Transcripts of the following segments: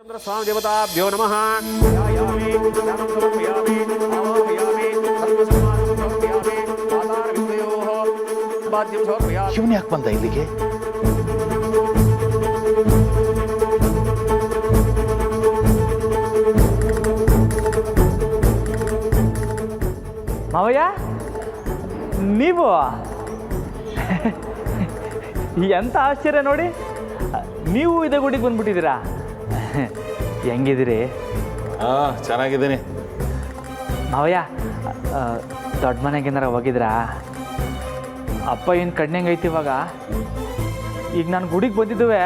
स्वामी देवताभ्यो नमः। ध्यायामि ध्यानं समर्पयामि आवाहयामि सर्वसमानं समर्पयामि आधारविन्दयोः बाध्यं समर्पयामि। ಶಿವನ್ ಯಾಕೆ ಬಂದ ಇಲ್ಲಿಗೆ? ಮಾವಯ್ಯ ನೀವು ಎಂತ ಆಶ್ಚರ್ಯ ನೋಡಿ, ನೀವು ಇದೇ ಗುಡಿಗೆ ಬಂದ್ಬಿಟ್ಟಿದ್ದೀರಾ. ಹೆಂಗಿದ್ದೀರಿ? ಚೆನ್ನಾಗಿದ್ದೀನಿ ಮಾವಯ್ಯ. ದೊಡ್ಡ ಮನೆಗೇನಾರ ಹೋಗಿದ್ರಾ? ಅಪ್ಪ ಏನು ಕಣ್ಣಂಗೈತಿ ಇವಾಗ. ಈಗ ನಾನು ಗುಡಿಗೆ ಬಂದಿದ್ದುವೆ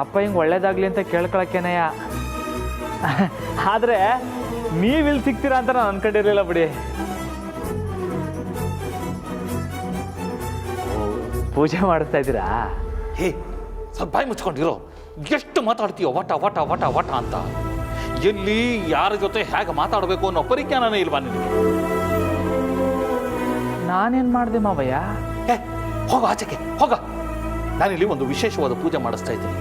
ಅಪ್ಪ ಹಿಂಗೆ ಒಳ್ಳೇದಾಗಲಿ ಅಂತ ಕೇಳ್ಕೊಳಕ್ಕೇನೆಯ. ಆದರೆ ನೀವಿಲ್ಲಿ ಸಿಗ್ತೀರಾ ಅಂತ ನಾನು ಅನ್ಕೊಂಡಿರಲಿಲ್ಲ ಬಿಡಿ. ಪೂಜೆ ಮಾಡಿಸ್ತಾ ಇದ್ದೀರಾ? ಹೇ, ಸ್ವಲ್ಪ ಬಾಯಿ ಮುಚ್ಕೊಂಡಿರೋ. ಎಷ್ಟು ಮಾತಾಡ್ತೀಯೋ ವಟ ವಟ ವಟ ವಟ ಅಂತ. ಎಲ್ಲಿ ಯಾರ ಜೊತೆ ಹೇಗೆ ಮಾತಾಡಬೇಕು ಅನ್ನೋ ಪರಿಜ್ಞಾನನೇ ಇಲ್ವಾ ನಿನಗೆ? ನಾನೇನು ಮಾಡಿದೆ ಮಾವಯ್ಯ? ಹೋಗ ಆಚೆಗೆ ಹೋಗ. ನಾನಿಲ್ಲಿ ಒಂದು ವಿಶೇಷವಾದ ಪೂಜೆ ಮಾಡಿಸ್ತಾ ಇದ್ದೀನಿ.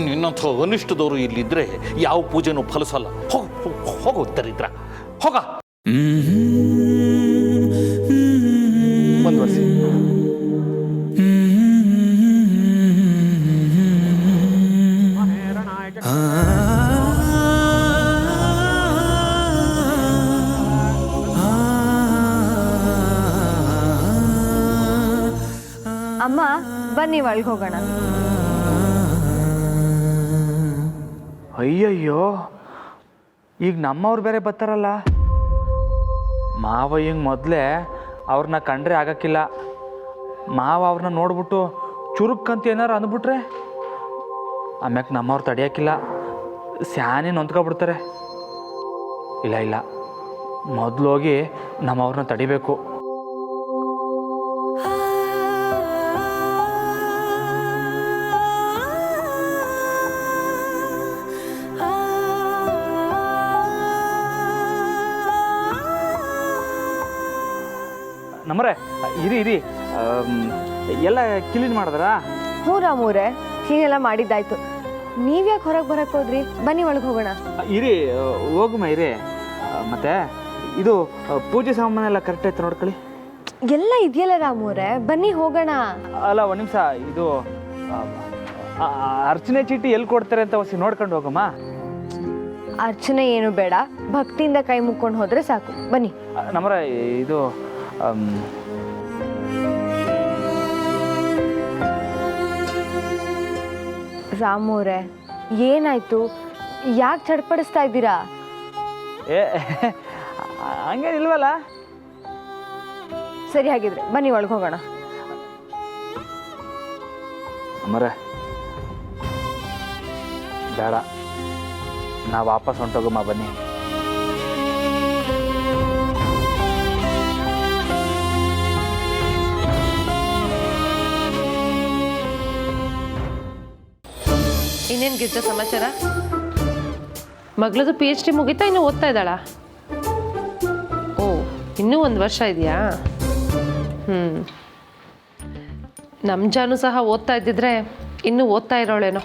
ನಿನ್ನಂಥ ಅನಿಷ್ಟದವರು ಇಲ್ಲಿದ್ರೆ ಯಾವ ಪೂಜೆನೂ ಫಲಿಸಲ್ಲ. ಹೋಗು ದರಿದ್ರ, ಹೋಗ. ಮುಂದುವರಿಸಿ. ಅಮ್ಮ ಬನ್ನಿ ಒಳಗೆ ಹೋಗೋಣ. ಅಯ್ಯಯ್ಯೋ, ಈಗ ನಮ್ಮವ್ರು ಬೇರೆ ಬರ್ತಾರಲ್ಲ. ಮಾವಯ್ಯಂಗೆ ಮೊದಲೇ ಅವ್ರನ್ನ ಕಂಡ್ರೆ ಆಗಕ್ಕಿಲ್ಲ. ಮಾವ ಅವ್ರನ್ನ ನೋಡ್ಬಿಟ್ಟು ಚುರುಕ್ಕಂತ ಏನಾರು ಅಂದ್ಬಿಟ್ರೆ ಆಮ್ಯಾಕೆ ನಮ್ಮವ್ರು ತಡೆಯೋಕ್ಕಿಲ್ಲ. ಸ್ಯಾನಿ ನೊಂದ್ಕೊಬಿಡ್ತಾರೆ. ಇಲ್ಲ ಇಲ್ಲ, ಮೊದಲು ಹೋಗಿ ನಮ್ಮವ್ರನ್ನ ತಡಿಬೇಕು. ನಮ್ಮರೆ ಇರಿ ಎಲ್ಲ ಕ್ಲೀನ್ ಮಾಡಿದ್ರಾ? ಹ್ಞೂ ರಾಮೂರೇ, ಕ್ಲೀನ್ ಎಲ್ಲ ಮಾಡಿದ್ದಾಯ್ತು. ನೀವ್ಯಾಕೆ ಹೊರಗೆ ಬರಕ್ಕೆ ಹೋದ್ರಿ? ಬನ್ನಿ ಒಳಗೆ ಹೋಗೋಣ. ಇರಿ, ಹೋಗುಮ ಇರಿ. ಮತ್ತೆ ಇದು ಪೂಜೆ ಸಾಮಾನೆಲ್ಲ ಕರೆಕ್ಟ್ ಆಯ್ತು ನೋಡ್ಕೊಳ್ಳಿ. ಎಲ್ಲ ಇದೆಯಲ್ಲ ರಾಮೂರೇ, ಬನ್ನಿ ಹೋಗೋಣ. ಅಲ್ಲ ಒಂದು ನಿಮಿಷ, ಇದು ಅರ್ಚನೆ ಚೀಟಿ ಎಲ್ಲಿ ಕೊಡ್ತಾರೆ ಅಂತ ಹೊಸಿ ನೋಡ್ಕೊಂಡು ಹೋಗಮ್ಮ. ಅರ್ಚನೆ ಏನು ಬೇಡ, ಭಕ್ತಿಯಿಂದ ಕೈ ಮುಕ್ಕೊಂಡು ಹೋದ್ರೆ ಸಾಕು. ಬನ್ನಿ. ನಮ್ಮರ ಇದು ರಾಮೂರೇ, ಏನಾಯ್ತು? ಯಾಕೆ ಚಡ್ಪಡಿಸ್ತಾ ಇದ್ದೀರಾ? ಏ ಹಂಗೇನಿಲ್ವಲ್ಲ. ಸರಿ, ಹಾಗಿದ್ರೆ ಬನ್ನಿ ಒಳಗೆ ಹೋಗೋಣ. ಅಮ್ಮರ ಬೇಡ, ನಾವು ವಾಪಸ್ ಹೊಂಟೋಗಮ್ಮ. ಬನ್ನಿ. ಇನ್ನೇನು ಗಿರ್ಜಾ ಸಮಾಚಾರ? ಮಗಳದು PhD ಮುಗಿತಾ, ಇನ್ನೂ ಓದ್ತಾ ಇದ್ದಾಳಾ? ಓ, ಇನ್ನೂ 1 ವರ್ಷ ಇದೆಯಾ? ನಮ್ಮ ಜಾನು ಸಹ ಓದ್ತಾ ಇದ್ದಿದ್ರೆ ಇನ್ನೂ ಓದ್ತಾ ಇರೋಳೇನೋ.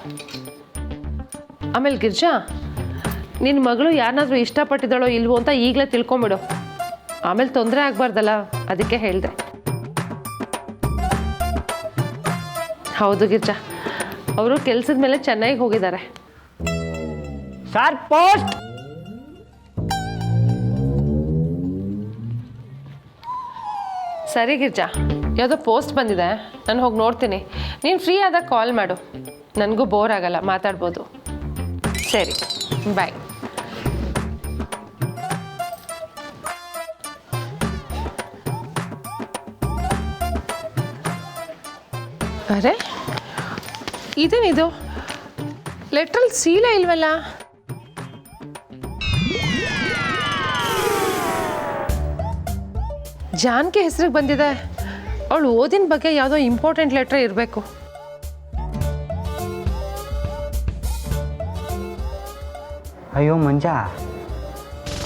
ಆಮೇಲೆ ಗಿರ್ಜಾ, ನಿನ್ನ ಮಗಳು ಯಾರನ್ನಾದ್ರೂ ಇಷ್ಟಪಟ್ಟಿದ್ದಾಳೋ ಇಲ್ವೋ ಅಂತ ಈಗಲೇ ತಿಳ್ಕೊಂಬಿಡು. ಆಮೇಲೆ ತೊಂದರೆ ಆಗಬಾರ್ದಲ್ಲ, ಅದಕ್ಕೆ ಹೇಳಿದೆ. ಹೌದು ಗಿರ್ಜಾ, ಅವರು ಕೆಲಸದ ಮೇಲೆ ಚೆನ್ನೈಗೆ ಹೋಗಿದ್ದಾರೆ. Sir, post. ಸರಿ ಗಿರ್ಜಾ, ಯಾವುದೋ ಪೋಸ್ಟ್ ಬಂದಿದೆ, ನಾನು ಹೋಗಿ ನೋಡ್ತೀನಿ. ನೀನು ಫ್ರೀ ಆದಾಗ ಕಾಲ್ ಮಾಡು, ನನಗೂ ಬೋರ್ ಆಗಲ್ಲ, ಮಾತಾಡ್ಬೋದು. ಸರಿ, ಬಾಯ್. ಅರೆ, ಇದೇನಿದು? ಲೆಟ್ರಲ್ಲಿ ಸೀಲೇ ಇಲ್ವಲ್ಲ? ಜಾನ್ಕಿ ಹೆಸರಿಗೆ ಬಂದಿದೆ. ಅವಳು ಓದಿನ ಬಗ್ಗೆ ಯಾವುದೋ ಇಂಪಾರ್ಟೆಂಟ್ ಲೆಟ್ರ್ ಇರಬೇಕು. ಅಯ್ಯೋ ಮಂಜ,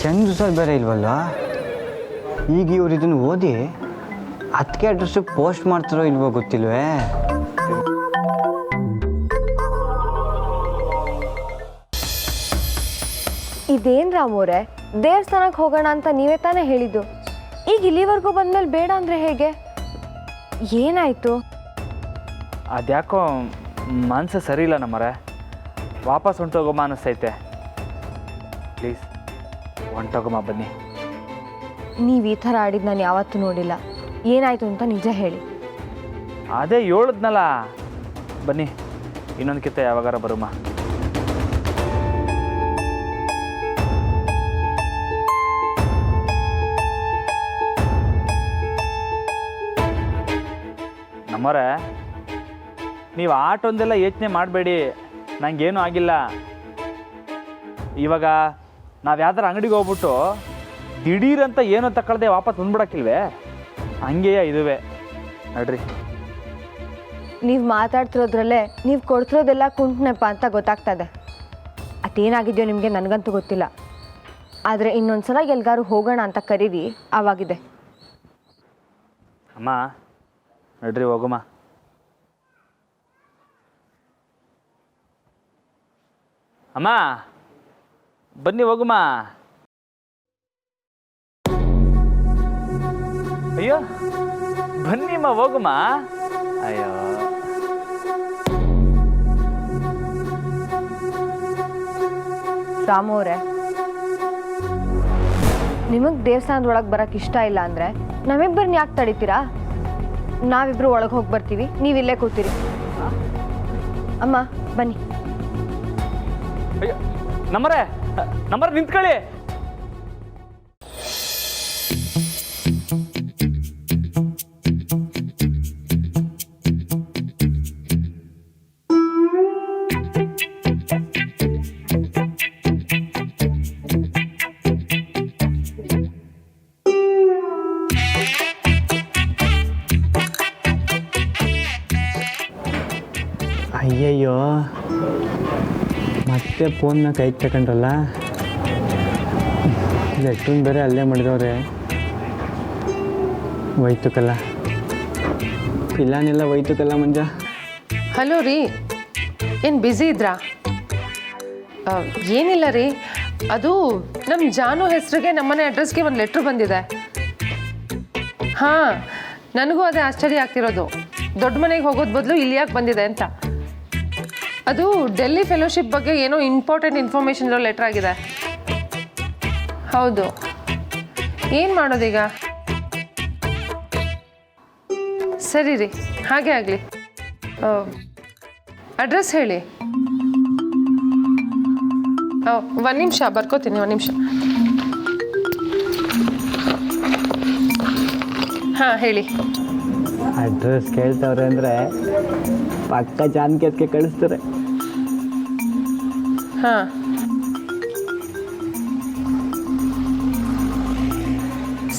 ಚಂದ್ರು ಸರ್ ಬೇರೆ ಇಲ್ವಲ್ಲ? ಈಗ ಇವ್ರು ಇದನ್ನು ಓದಿ ಅದಕ್ಕೆ ಅಡ್ರೆಸ್ಸಿಗೆ ಪೋಸ್ಟ್ ಮಾಡ್ತಾರೋ ಇಲ್ವೋ ಗೊತ್ತಿಲ್ವೇ. ಇದೇನು ರಾಮೋರೆ, ದೇವಸ್ಥಾನಕ್ಕೆ ಹೋಗೋಣ ಅಂತ ನೀವೇ ತಾನೇ ಹೇಳಿದ್ದು. ಈಗ ಇಲ್ಲಿವರೆಗೂ ಬಂದಮೇಲೆ ಬೇಡ ಅಂದರೆ ಹೇಗೆ? ಏನಾಯಿತು? ಅದ್ಯಾಕೋ ಮನಸ್ಸು ಸರಿ ಇಲ್ಲ ನಮ್ಮರೆ. ವಾಪಸ್ ಹೊಂಟೋಗಮ್ಮ ಅನ್ನಿಸ್ತೈತೆ. ಪ್ಲೀಸ್ ಹೊಂಟೋಗಮ್ಮ, ಬನ್ನಿ. ನೀವು ಈ ಥರ ಆಡಿದ್ದು ನಾನು ಯಾವತ್ತೂ ನೋಡಿಲ್ಲ. ಏನಾಯಿತು ಅಂತ ನಿಜ ಹೇಳಿ. ಅದೇ ಹೇಳಿದ್ನಲ್ಲ, ಬನ್ನಿ ಇನ್ನೊಂದು ಕಿತ್ತ ಯಾವಾಗಾರ ಬರುಮ್ಮ. ನಮ್ಮರೆ, ನೀವು ಆಟೊಂದೆಲ್ಲ ಯೋಚನೆ ಮಾಡಬೇಡಿ, ನನಗೇನೂ ಆಗಿಲ್ಲ. ಇವಾಗ ನಾವು ಯಾವ್ದಾರ ಅಂಗಡಿಗೆ ಹೋಗ್ಬಿಟ್ಟು ದಿಢೀರಂತ ಏನೋ ತಗೊಳ್ದೆ ವಾಪಸ್ ಬಂದ್ಬಿಡಕ್ಕಿಲ್ವೇ? ಹಂಗೆಯೇ ಇದುವೆ ನಡ್ರಿ. ನೀವು ಮಾತಾಡ್ತಿರೋದ್ರಲ್ಲೇ ನೀವು ಕೊಡ್ತಿರೋದೆಲ್ಲ ಕುಂಟ್ನೆಪ್ಪ ಅಂತ ಗೊತ್ತಾಗ್ತದೆ. ಅದೇನಾಗಿದೆಯೋ ನಿಮಗೆ ನನಗಂತೂ ಗೊತ್ತಿಲ್ಲ. ಆದರೆ ಇನ್ನೊಂದ್ಸಲ ಎಲ್ಗಾರು ಹೋಗೋಣ ಅಂತ ಕರೀರಿ, ಆವಾಗಿದೆ. ಅಮ್ಮ ನಡ್ರಿ ಹೋಗಮ್ಮ. ಅಮ್ಮ ಬನ್ನಿ ಹೋಗುಮ್ಮ. ಅಯ್ಯೋ ಬನ್ನಿಮ್ಮ ಹೋಗುಮ್ಮ. ಅಯ್ಯೋ ರಾಮು ಅವರೇ, ನಿಮಗೆ ದೇವಸ್ಥಾನದೊಳಗೆ ಬರೋಕ್ಕೆ ಇಷ್ಟ ಇಲ್ಲ ಅಂದರೆ ನಮ್ಮಿಬ್ಬರನ್ನ ಯಾಕೆ ತಡಿತೀರಾ? ನಾವಿಬ್ಬರು ಒಳಗೆ ಹೋಗಿ ಬರ್ತೀವಿ, ನೀವಿಲ್ಲೇ ಕೂತೀರಿ. ಅಮ್ಮ ಬನ್ನಿ. ಅಯ್ಯೋ ನಮ್ಮರೆ ನಿಂತ್ಕೊಳ್ಳಿ. ಅಯ್ಯಯ್ಯೋ, ಮತ್ತೆ ಫೋನ್ನ ಕೈಗೆ ತಗೊಂಡ್ರಲ್ಲ. ಲೆಟ್ರನ್ ಬೇರೆ ಅಲ್ಲೇ ಮಾಡಿದವ್ರೆ. ಒಯ್ತುಕಲ್ಲ, ಪಿಲ್ಲಾನೆಲ್ಲ ಒಯ್ತುಕಲ್ಲ ಮಂಜ. ಹಲೋ ರೀ, ಏನು ಬ್ಯುಸಿ ಇದ್ರಾ? ಏನಿಲ್ಲ ರೀ, ಅದು ನಮ್ಮ ಜಾನು ಹೆಸರಿಗೆ ನಮ್ಮನೆ ಅಡ್ರೆಸ್ಗೆ ಒಂದು ಲೆಟ್ರ್ ಬಂದಿದೆ. ಹಾಂ, ನನಗೂ ಅದೇ ಆಶ್ಚರ್ಯ ಆಗ್ತಿರೋದು. ದೊಡ್ಡ ಮನೆಗೆ ಹೋಗೋದು ಬದಲು ಇಲ್ಲಿ ಯಾಕೆ ಬಂದಿದೆ ಅಂತ. ಅದು ಡೆಲ್ಲಿ ಫೆಲೋಶಿಪ್ ಬಗ್ಗೆ ಏನೋ ಇಂಪಾರ್ಟೆಂಟ್ ಇನ್ಫಾರ್ಮೇಷನ್ ಇರೋ ಲೆಟ್ರ್ ಆಗಿದೆ. ಹೌದು, ಏನು ಮಾಡೋದೀಗ? ಸರಿ ರೀ, ಹಾಗೆ ಆಗಲಿ. ಅಡ್ರೆಸ್ ಹೇಳಿ. ಒಂದು ನಿಮಿಷ ಬರ್ಕೋತೀನಿ, ಒಂದು ನಿಮಿಷ. ಹಾಂ ಹೇಳಿ. ಅಡ್ರೆಸ್ ಕೇಳ್ತವ್ರೆ ಅಂದರೆ ಪಕ್ಕ ಜಾನ್ಕೇತ್ಗೆ ಕಳಿಸ್ತಾರೆ. ಹಾಂ,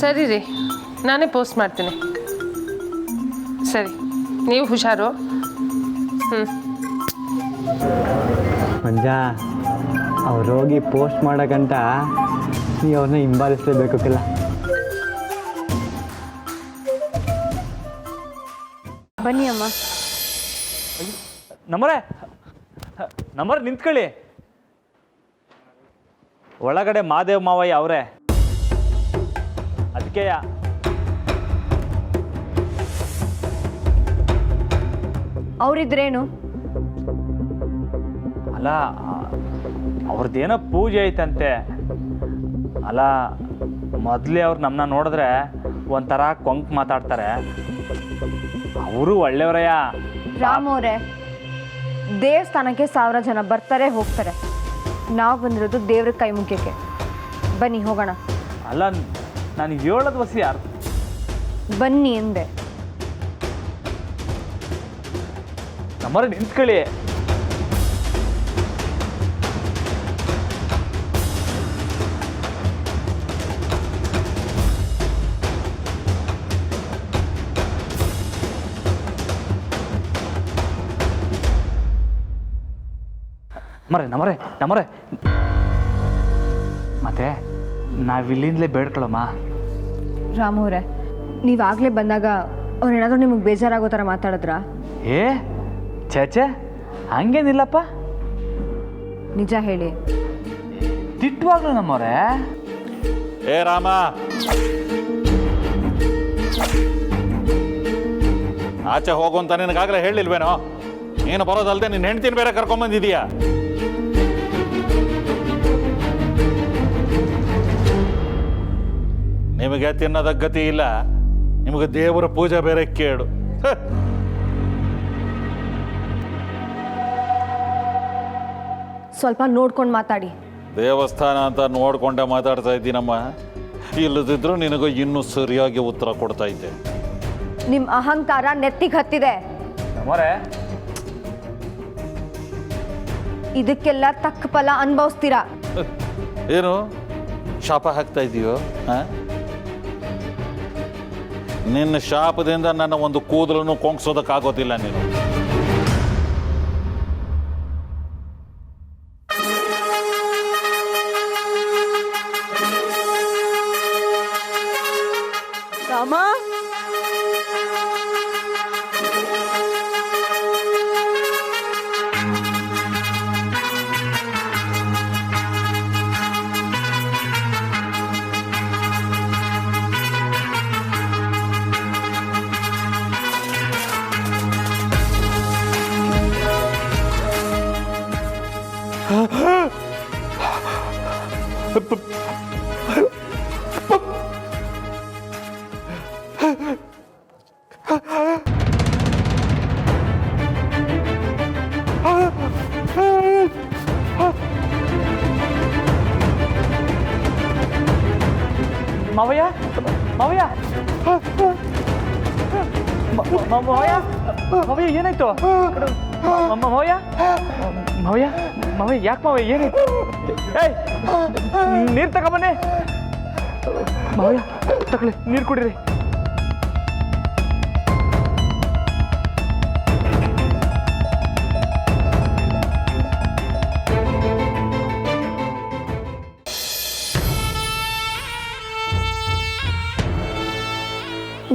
ಸರಿ ರೀ, ನಾನೇ ಪೋಸ್ಟ್ ಮಾಡ್ತೀನಿ. ಸರಿ, ನೀವು ಹುಷಾರು. ಮಂಜ, ಅವ್ರು ಹೋಗಿ ಪೋಸ್ಟ್ ಮಾಡೋಕ್ಕಂತ ನೀವು ಅವ್ರನ್ನ ಹಿಂಬಾಲಿಸ್ಲೇಬೇಕಿಲ್ಲ. ಬನ್ನಿ ಅಮ್ಮ. ನಮ್ಮರೆ ನಿಂತ್ಕೊಳ್ಳಿ. ಒಳಗಡೆ ಮಾದೇವ್ ಮಾವಯ್ಯ ಅವರೇ, ಅದಕ್ಕೆಯ. ಅವರಿದ್ರೇನು? ಅಲ್ಲ, ಅವ್ರದ್ದೇನೋ ಪೂಜೆ ಐತಂತೆ. ಅಲ್ಲ, ಮೊದಲೇ ಅವ್ರು ನಮ್ಮನ್ನ ನೋಡಿದ್ರೆ ಒಂಥರ ಕೊಂಕ್ ಮಾತಾಡ್ತಾರೆ. ಅವರು ಒಳ್ಳೆಯವರಯ್ಯ. ರಾಮೋರೆ, ದೇವಸ್ಥಾನಕ್ಕೆ 1000 ಜನ ಬರ್ತಾರೆ ಹೋಗ್ತಾರೆ. ನಾವು ಬಂದಿರೋದು ದೇವ್ರ ಕೈ ಮುಗ್ಯಕ್ಕೆ. ಬನ್ನಿ ಹೋಗೋಣ. ಅಲ್ಲ, ನಾನು ಹೇಳೋದು ವಸಿ ಯಾರು? ಬನ್ನಿ ಎಂದೆ. ನಮ್ಮರೆ ನಿಂತ್ಕೊಳ್ಳಿ. ನಮ್ಮರೆ ಮತ್ತೆ ನಾವಿಲ್ಲಿಂದಲೇ ಬೇಡ್ಕೊಳ್ಳಮ್ಮ. ರಾಮೋರೆ, ನೀವಾಗಲೇ ಬಂದಾಗ ಅವ್ರೇನಾದರೂ ನಿಮಗೆ ಬೇಜಾರಾಗೋ ಥರ ಮಾತಾಡಿದ್ರಾ? ಏ ಛೇ, ಹಂಗೇನಿಲ್ಲಪ್ಪ. ನಿಜ ಹೇಳಿ. ದಿಟ್ಟವಾಗ್ಲು ನಮ್ಮವ್ರೆ. ಏ ರಾಮ, ಆಚೆ ಹೋಗು ಅಂತ ನಿನಗಾಗಲೇ ಹೇಳಿಲ್ವೇನೋ? ನೀನು ಬರೋದಲ್ದೆ ನಿನ್ನ ಹೆಂಡ್ತಿನ ಬೇರೆ ಕರ್ಕೊಂಬಂದಿದೀಯಾ. ನಿಮಗೆ ತಿನ್ನೋದ ಗತಿ ಇಲ್ಲ, ನಿಮಗೆ ದೇವರ ಪೂಜೆ ಬೇರೆ ಕೇಳು. ಸ್ವಲ್ಪ ನೋಡ್ಕೊಂಡು ಮಾತಾಡಿ. ದೇವಸ್ಥಾನ ಅಂತ ನೋಡ್ಕೊಂಡೆ ಮಾತಾಡ್ತಾ ಇದ್ದೀನಮ್ಮ. ಇಲ್ಲದಿದ್ರು ನಿನಗೂ ಇನ್ನೂ ಸರಿಯಾಗಿ ಉತ್ತರ ಕೊಡ್ತಾ ಇದ್ದೆ. ನಿಮ್ಮ ಅಹಂಕಾರ ನೆತ್ತಿಗೆ ಹತ್ತಿದೆ. ನಮ್ಮವ್ರೆ, ಇದಕ್ಕೆಲ್ಲ ತಕ್ಕ ಫಲ ಅನುಭವಿಸ್ತೀರಾ. ಏನು ಶಾಪ ಹಾಕ್ತಾ ಇದೀಯೋ? ನಿನ್ನ ಶಾಪದಿಂದ ನನ್ನ ಒಂದು ಕೂದಲನ್ನು ಕೊಂಗ್ಸೋದಕ್ಕಾಗೋದಿಲ್ಲ ನೀನು. ರಾಮ, ಮಾವಯ್ಯ, ಮಾವಯ್ಯ, ಮಾವಯ್ಯ, ಮಾವಯ್ಯ ಏನಾಯ್ತು? ಮಾವಯ್ಯ, ಮಾವಯ್ಯ, ಮಾವಯ್ಯ ಯಾಕೆ ಮಾವಯ್ಯ ಏನಾಯ್ತು? ಏಯ್, ನೀರು ತಗೊಂಬನ್ನಿ. ಮಾವಯ್ಯ ತಗೊಳ್ಳಿ, ನೀರು ಕುಡೀರಿ.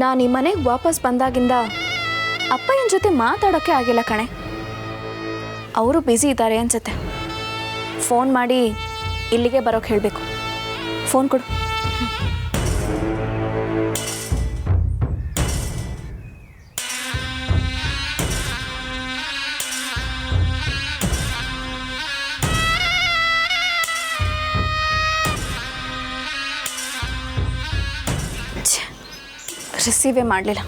ನಾನು ಈ ಮನೆಗೆ ವಾಪಸ್ ಬಂದಾಗಿಂದ ಅಪ್ಪಯ್ಯನ ಜೊತೆ ಮಾತಾಡೋಕ್ಕೆ ಆಗಿಲ್ಲ ಕಣೆ. ಅವರು ಬ್ಯುಸಿ ಇದ್ದಾರೆ ಅನ್ಸುತ್ತೆ. ಫೋನ್ ಮಾಡಿ ಇಲ್ಲಿಗೆ ಬರೋಕ್ಕೆ ಹೇಳಬೇಕು. ಫೋನ್ ಕೊಡು. ರಿಸೀವೇ ಮಾಡಲಿಲ್ಲ.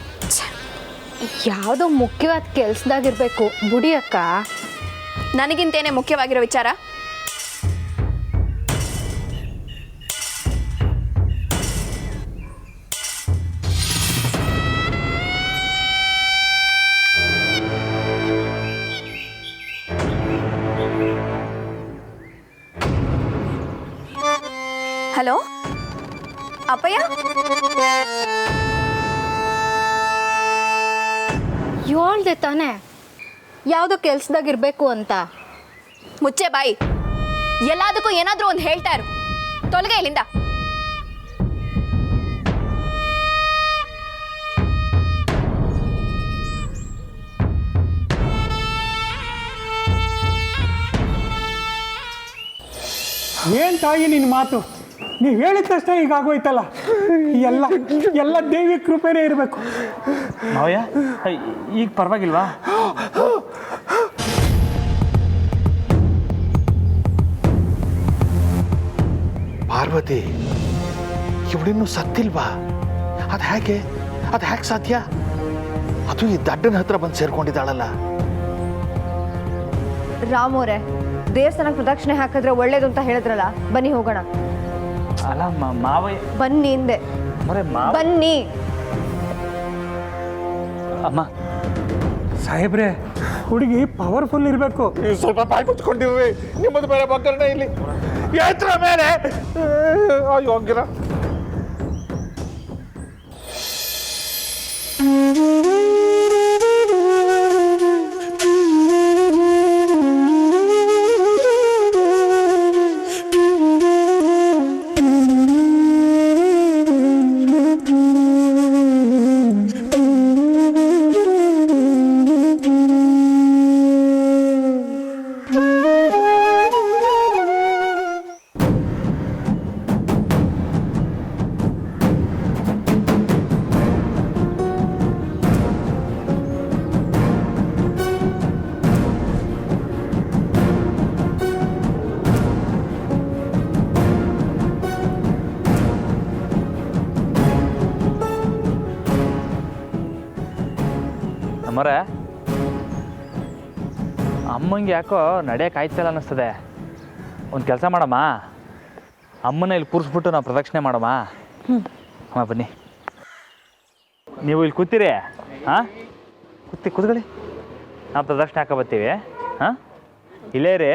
ಯಾವುದೋ ಮುಖ್ಯವಾದ ಕೆಲ್ಸದಾಗಿರ್ಬೇಕು ಬುಡಿ ಅಕ್ಕ. ನನಗಿಂತೇನೆ ಮುಖ್ಯವಾಗಿರೋ ವಿಚಾರ. ಹಲೋ ಅಪ್ಪಯ್ಯ, ಹೇಳ್ದೆ ತಾನೆ ಯಾವುದೋ ಕೆಲ್ಸದಾಗಿರ್ಬೇಕು ಅಂತ. ಮುಚ್ಚೆ ಬಾಯಿ. ಎಲ್ಲದಕ್ಕೂ ಏನಾದರೂ ಒಂದು ಹೇಳ್ತಾ ಇರು. ತೊಲಗೆ ಇಲ್ಲಿಂದ. ಏನು ತಾಯಿ ನಿನ್ನ ಮಾತು? ನೀವು ಹೇಳಿದ ತಕ್ಷಣ ಈಗ ಆಗೋಯ್ತಲ್ಲ. ಎಲ್ಲ ಎಲ್ಲ ದೇವಿ ಕೃಪೆನೇ ಇರಬೇಕು. ಮಾವಯ್ಯ ಈಗ ಪರವಾಗಿಲ್ವಾ? ಪಾರ್ವತಿ ಇವಳಿನ್ನೂ ಸತ್ತಿಲ್ವಾ? ಅದು ಹೇಗೆ ಸಾಧ್ಯ? ಅದು ಈ ದಡ್ಡನ ಹತ್ರ ಬಂದು ಸೇರ್ಕೊಂಡಿದ್ದಾಳಲ್ಲ. ರಾಮೋರೆ, ದೇವಸ್ಥಾನಕ್ಕೆ ಪ್ರದಕ್ಷಿಣೆ ಹಾಕಿದ್ರೆ ಒಳ್ಳೇದು ಅಂತ ಹೇಳಿದ್ರಲ್ಲ, ಬನ್ನಿ ಹೋಗೋಣ. ಅಲ್ಲ ಮಾವಯ್ಯ, ಬನ್ನಿ ಹಿಂದೆ ಬನ್ನಿ. ಅಮ್ಮ ಸಾಹೇಬ್ರೆ, ಹುಡುಗಿ ಪವರ್ಫುಲ್ ಇರಬೇಕು. ಸ್ವಲ್ಪ ಬಾಯಿ ಮುಚ್ಕೊಂಡಿರ್ರಿ. ನಿಮ್ಮದು ಬೇರೆ ಬಗ್ಗರಣೆ ಇಲ್ಲಿ ಎತ್ತರ ಮೇಲೆ ಯೋಗ್ಯರ. ಅಮ್ಮರೇ, ಅಮ್ಮಂಗೆ ಯಾಕೋ ನಡೆಯೋಕೆ ಆಯ್ತಲ್ಲ ಅನ್ನಿಸ್ತದೆ. ಒಂದು ಕೆಲಸ ಮಾಡಮ್ಮ, ಅಮ್ಮನ ಇಲ್ಲಿ ಕೂರಿಸ್ಬಿಟ್ಟು ನಾವು ಪ್ರದಕ್ಷಿಣೆ ಮಾಡಮ್ಮ. ಅಮ್ಮ ಬನ್ನಿ, ನೀವು ಇಲ್ಲಿ ಕೂತೀರಿ. ಹಾಂ, ಕೂತ್ಕೊಳ್ಳಿ, ನಾವು ಪ್ರದಕ್ಷಿಣೆ ಹಾಕೋ ಬರ್ತೀವಿ. ಹಾಂ, ಇಲ್ಲೇ ರೀ.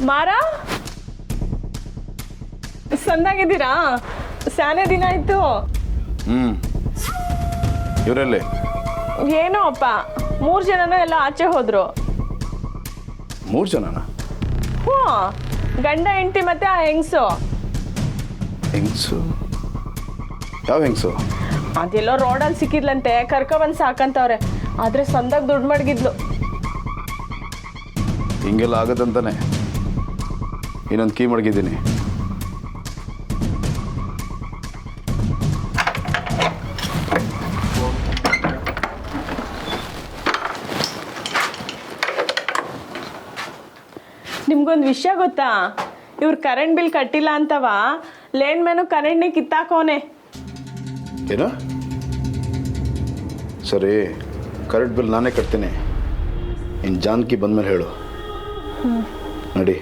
ಮಾರ ಸಂದಾಗಿದ್ದೀರಾ? ಸ್ಯಾನೆ ದಿನ ಆಯ್ತು. ಇವರಲ್ಲಿ ಏನೋ ಅಪ್ಪ, 3 ಜನನೂ ಎಲ್ಲ ಆಚೆ ಹೋದ್ರು. 3 ಜನನ? ಹ್ಞೂ, ಗಂಡ ಹೆಂಡತಿ ಮತ್ತೆ ಆ ಹೆಂಗ್ಸು. ಹೆಂಗ್ಸು? ಯಾವ ಹೆಂಗ್ಸು? ಅದೆಲ್ಲೋ ರೋಡಲ್ಲಿ ಸಿಕ್ಕಿದ್ಲಂತೆ, ಕರ್ಕೊಬಂದು ಸಾಕಂತವ್ರೆ. ಆದ್ರೆ ಸಂದಾಗ ದುಡ್ಡು ಮಡಗಿದ್ಲು. ಹಿಂಗೆಲ್ಲ ಆಗದಂತಾನೆ ಇನ್ನೊಂದು ಕೀ ಮಡಗಿದ್ದೀನಿ. ನಿಮ್ಗೊಂದು ವಿಷಯ ಗೊತ್ತಾ? ಇವ್ರು ಕರೆಂಟ್ ಬಿಲ್ ಕಟ್ಟಿಲ್ಲ ಅಂತವ ಲೇನ್ ಮ್ಯಾನು ಕರೆಂಟ್ನೇ ಕಿತ್ತಾಕೋನೆ. ಏನು? ಸರಿ, ಕರೆಂಟ್ ಬಿಲ್ ನಾನೇ ಕಟ್ತೀನಿ. ಇನ್ನು ಜಾನಕಿ ಬಂದ್ಮೇಲೆ ಹೇಳು. ನಡಿ.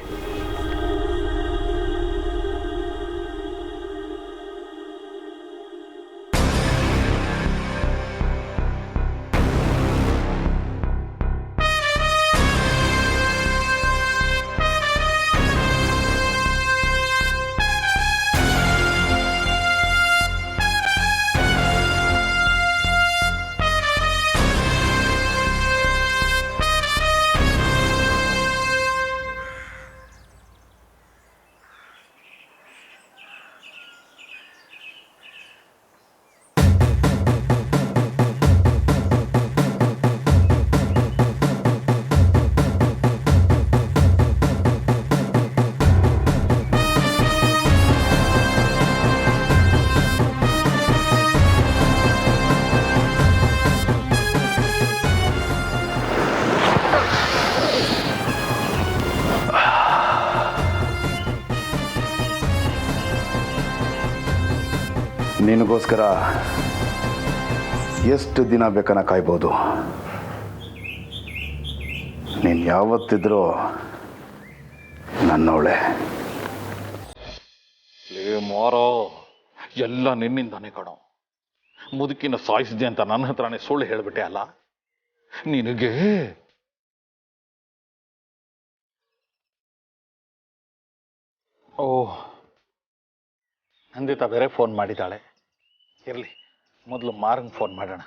ನಿನಗೋಸ್ಕರ ಎಷ್ಟು ದಿನ ಬೇಕನ್ನ ಕಾಯ್ಬೋದು. ನೀನು ಯಾವತ್ತಿದ್ರೂ ನನ್ನವಳೆ. ಮಾರೋ, ಎಲ್ಲ ನಿನ್ನಿಂದಾನೆ ಕಣೋ. ಮುದುಕಿನ ಸಾಯಿಸಿದೆ ಅಂತ ನನ್ನ ಹತ್ರನೇ ಸುಳ್ಳು ಹೇಳಿಬಿಟ್ಟೆ ಅಲ್ಲ. ನಿನಗೆ ಓ, ನಂದಿತಾ ಬೇರೆ ಫೋನ್ ಮಾಡಿದ್ದಾಳೆ. ಇರಲಿ, ಮೊದಲು ಮಾರಂಗ್ ಫೋನ್ ಮಾಡೋಣ.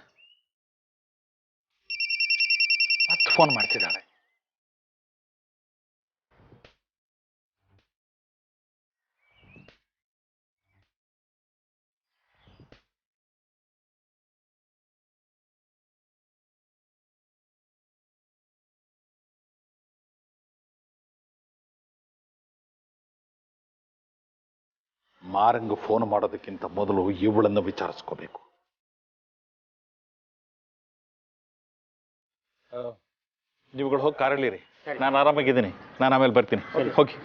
ಮತ್ತೆ ಫೋನ್ ಮಾಡ್ತಿದ್ದಾಳೆ. ಮಾರಂಗ್ ಫೋನ್ ಮಾಡೋದಕ್ಕಿಂತ ಮೊದಲು ಇವಳನ್ನು ವಿಚಾರಿಸ್ಕೋಬೇಕು. ನೀವುಗಳು ಹೋಗಿ ಕಾರಲ್ಲಿರಿ, ನಾನು ಆರಾಮಾಗಿದ್ದೀನಿ. ನಾನು ಆಮೇಲೆ ಬರ್ತೀನಿ. ಹೋಗಿ.